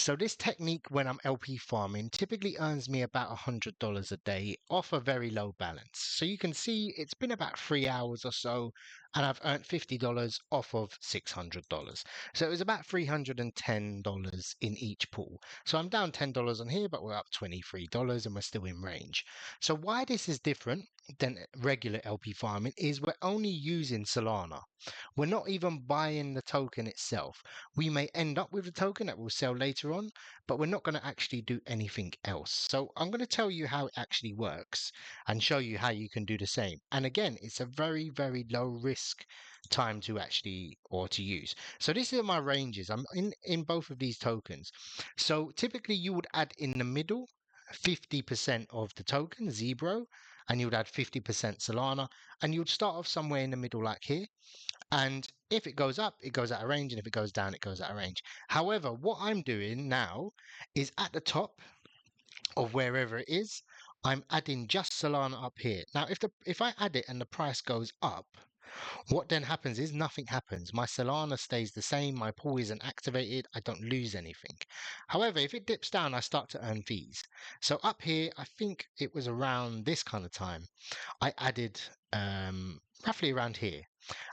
So this technique when I'm LP farming typically earns me about $100 a day off a very low balance. So you can see it's been about 3 hours or so, and I've earned $50 off of $600. So it was about $310 in each pool. So I'm down $10 on here, but we're up $23 and we're still in range. So why this is different than regular LP farming is we're only using Solana. We're not even buying the token itself. We may end up with a token that we'll sell later on, but we're not going to actually do anything else. So I'm going to tell you how it actually works and show you how you can do the same. And again, it's a very, very low risk time to actually or to use. So this is my ranges. I'm in both of these tokens. So typically you would add in the middle 50% of the token, Zebro, and you would add 50% Solana, and you would start off somewhere in the middle like here. And if it goes up, it goes out of range. And if it goes down, it goes out of range. However, what I'm doing now is at the top of wherever it is, I'm adding just Solana up here. Now, if I add it and the price goes up, what then happens is nothing happens. My Solana stays the same. My pool isn't activated. I don't lose anything. However, if it dips down, I start to earn fees. So up here, I think it was around this kind of time, I added roughly around here.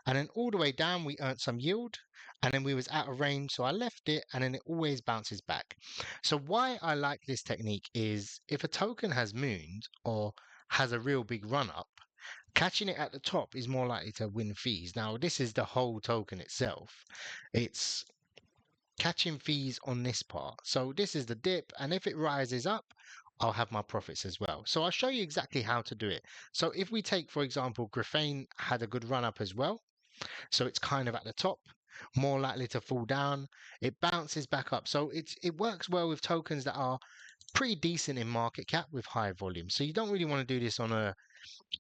And then all the way down, we earned some yield, and then we was out of range. So I left it, and then it always bounces back. So why I like this technique is if a token has mooned or has a real big run up, catching it at the top is more likely to win fees. Now, this is the whole token itself. It's catching fees on this part. So this is the dip, and if it rises up, I'll have my profits as well. So I'll show you exactly how to do it. So if we take, for example, Graphane had a good run up as well. So it's kind of at the top, more likely to fall down. It bounces back up. So it works well with tokens that are pretty decent in market cap with high volume. So you don't really want to do this on a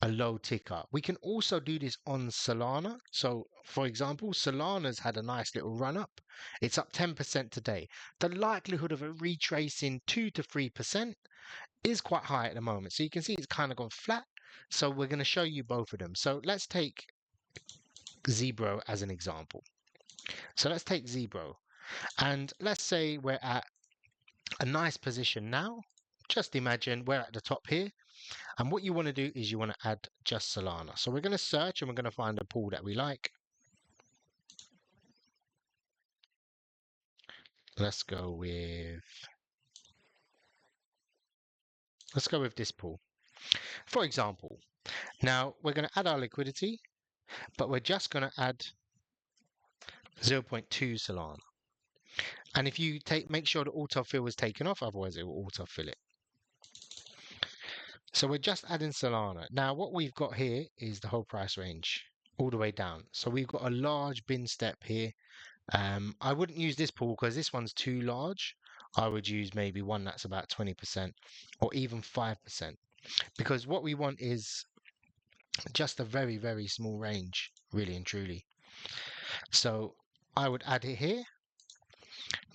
low ticker. We can also do this on Solana. So for example, Solana's had a nice little run up. It's up 10% today. The likelihood of it retracing 2 to 3% is quite high at the moment. So you can see it's kind of gone flat. So we're going to show you both of them. So let's take Zebro as an example. So let's take Zebro, and let's say we're at a nice position now. Just imagine we're at the top here, and what you want to do is you want to add just Solana. So we're going to search and we're going to find a pool that we like. Let's go with this pool, for example. Now we're going to add our liquidity, but we're just going to add 0.2 Solana. And if you make sure the autofill is taken off, otherwise it will autofill it. So we're just adding Solana. Now what we've got here is the whole price range all the way down. So we've got a large bin step here. I wouldn't use this pool because this one's too large. I would use maybe one that's about 20% or even 5%, because what we want is just a very, very small range, really and truly. So I would add it here.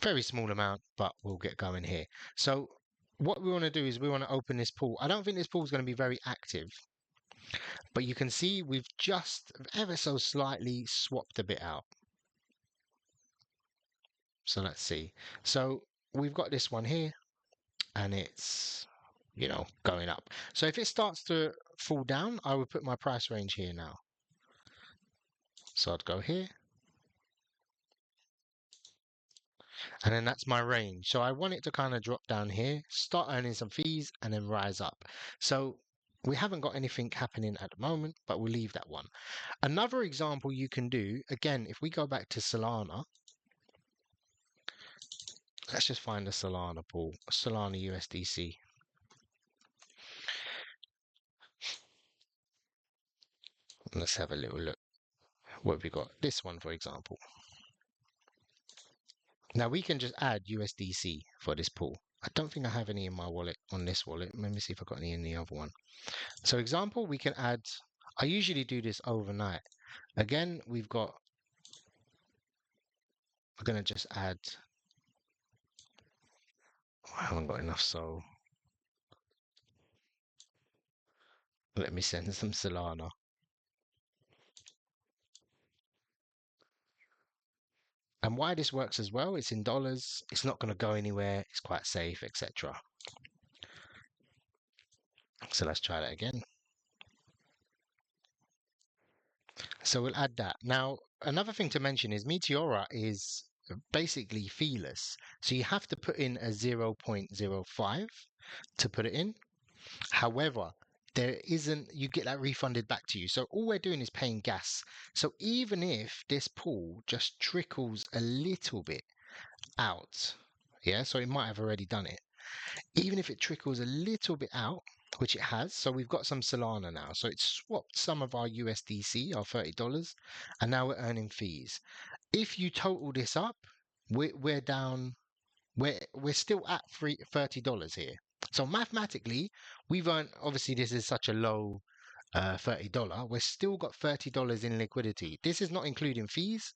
Very small amount, but we'll get going here. So what we want to do is we want to open this pool. I don't think this pool is going to be very active, but you can see we've just ever so slightly swapped a bit out. So let's see. So we've got this one here, and it's, going up. So if it starts to fall down, I would put my price range here now. So I'd go here. And then that's my range. So I want it to kind of drop down here, start earning some fees, and then rise up. So we haven't got anything happening at the moment, but we'll leave that one. Another example you can do, again, if we go back to Solana, let's just find the Solana pool, Solana USDC. Let's have a little look. What have we got? This one, for example. Now we can just add USDC for this pool. I don't think I have any in my wallet, on this wallet. Let me see if I've got any in the other one. So example, we can add, I usually do this overnight. Again, we're going to just add, I haven't got enough, so let me send some Solana. And why this works as well, it's in dollars, it's not going to go anywhere, it's quite safe, etc. So let's try that again. So we'll add that. Now, another thing to mention is Meteora is basically feeless. So you have to put in a 0.05 to put it in. However, there isn't, you get that refunded back to you. So all we're doing is paying gas. So even if this pool just trickles a little bit out, yeah, so it might have already done it. Even if it trickles a little bit out, which it has, so we've got some Solana now. So it's swapped some of our USDC, our $30, and now we're earning fees. If you total this up, we're down, we're still at $30 here. So mathematically, we've earned, obviously this is such a low $30, we've still got $30 in liquidity. This is not including fees,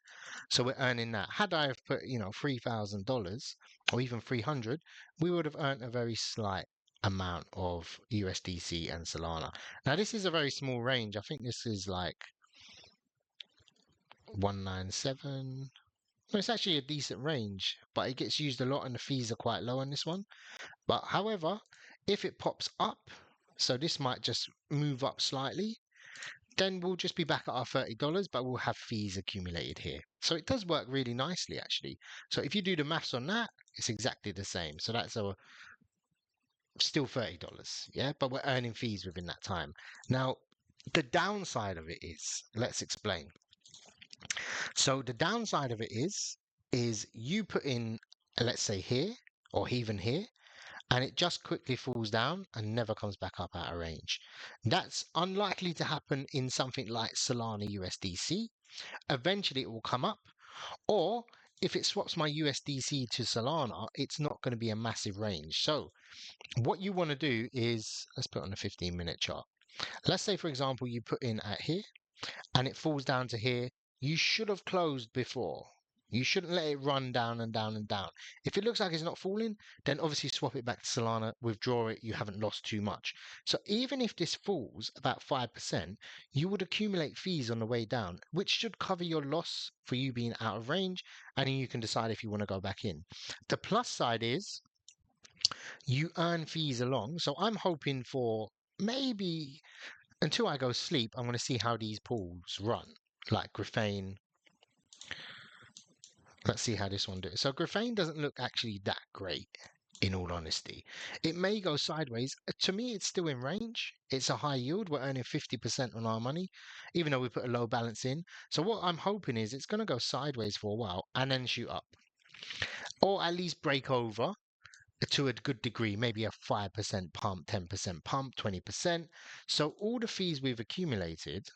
so we're earning that. Had I have put, $3,000 or even 300, we would have earned a very slight amount of USDC and Solana. Now this is a very small range. I think this is like 197. No, it's actually a decent range, but it gets used a lot and the fees are quite low on this one. But however, if it pops up, so this might just move up slightly, then we'll just be back at our $30, but we'll have fees accumulated here. So it does work really nicely, actually. So if you do the maths on that, it's exactly the same. So that's still $30, yeah? But we're earning fees within that time. Now, the downside of it is, let's explain. So the downside of it is you put in, let's say here, or even here, and it just quickly falls down and never comes back up out of range. That's unlikely to happen in something like Solana USDC. Eventually it will come up, or if it swaps my USDC to Solana, it's not going to be a massive range. So what you want to do is, let's put on a 15-minute chart. Let's say, for example, you put in at here and it falls down to here. You should have closed before. You shouldn't let it run down and down and down. If it looks like it's not falling, then obviously swap it back to Solana, withdraw it, you haven't lost too much. So even if this falls about 5%, you would accumulate fees on the way down, which should cover your loss for you being out of range, and then you can decide if you want to go back in. The plus side is you earn fees along. So I'm hoping for maybe until I go sleep, I'm going to see how these pools run, like Graphane. Let's see how this one does. So Graphane doesn't look actually that great, in all honesty. It may go sideways. To me, it's still in range. It's a high yield. We're earning 50% on our money, even though we put a low balance in. So what I'm hoping is it's going to go sideways for a while and then shoot up, or at least break over to a good degree, maybe a 5% pump, 10% pump, 20%. So all the fees we've accumulated,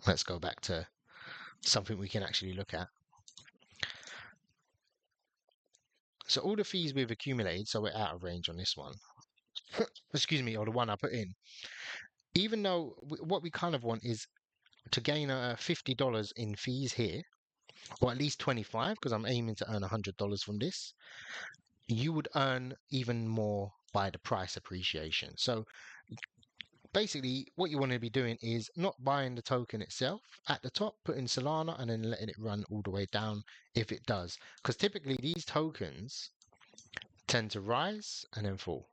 let's go back to something we can actually look at. So all the fees we've accumulated, so we're out of range on this one. Excuse me, or the one I put in. Even though what we kind of want is to gain $50 in fees here, or at least 25, because I'm aiming to earn $100 from this. You would earn even more by the price appreciation. So basically what you want to be doing is not buying the token itself at the top, putting Solana and then letting it run all the way down if it does. Because typically these tokens tend to rise and then fall,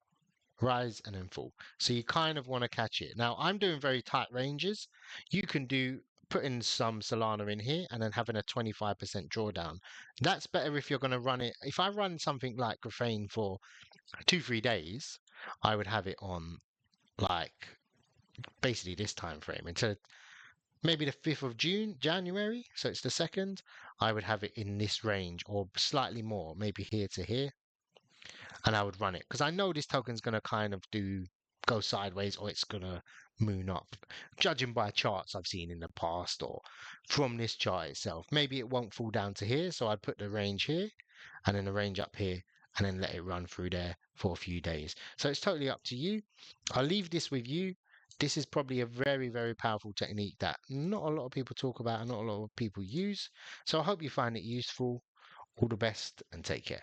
rise and then fall. So you kind of want to catch it. Now I'm doing very tight ranges. You can do putting some Solana in here and then having a 25% drawdown. That's better if you're going to run it. If I run something like Graphane for 2-3 days, I would have it on like basically this time frame until maybe the 5th of January. So it's the 2nd. I would have it in this range or slightly more, maybe here to here. And I would run it because I know this token's going to kind of go sideways or it's going to moon up. Judging by charts I've seen in the past or from this chart itself, maybe it won't fall down to here. So I'd put the range here and then the range up here and then let it run through there for a few days. So it's totally up to you. I'll leave this with you. This is probably a very, very powerful technique that not a lot of people talk about and not a lot of people use. So I hope you find it useful. All the best and take care.